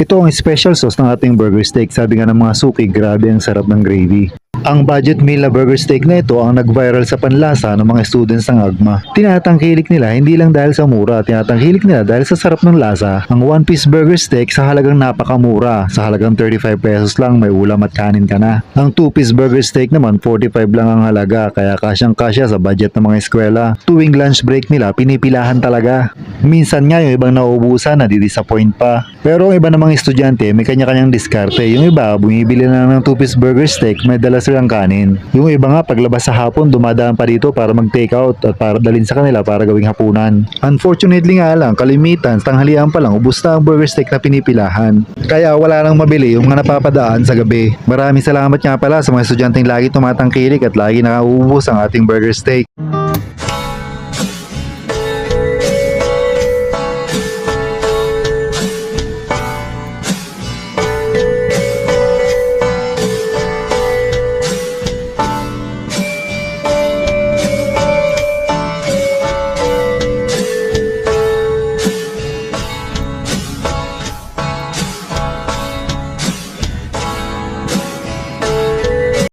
Ito ang special sauce ng ating burger steak. Sabi nga ng mga suki, grabe ang sarap ng gravy. Ang budget meal na burger steak na ito ang nag-viral sa panlasa ng mga students ng AGMA. Tinatangkilik nila hindi lang dahil sa mura, tinatangkilik nila dahil sa sarap ng lasa. Ang one piece burger steak sa halagang napakamura, sa halagang 35 pesos lang may ulam at kanin ka na. Ang 2-piece burger steak naman 45 lang ang halaga, kaya kasyang-kasya sa budget ng mga eskwela. Tuwing lunch break nila pinipilahan talaga. Minsan nga yung ibang nauubusan nadidisappoint pa. Pero ang iba namang estudyante may kanya-kanyang diskarte. Yung iba bumibili na ng 2-piece burger steak, may dala silang kanin. Yung iba nga paglabas sa hapon dumadaan pa dito para mag-take out at para dalhin sa kanila para gawing hapunan. Unfortunately nga lang, kalimitan tanghalian pa lang ubos na ang burger steak na pinipilahan. Kaya wala nang mabili yung mga napapadaan sa gabi. Maraming salamat nga pala sa mga estudyanteng lagi tumatangkilik at lagi nakauubos ang ating burger steak.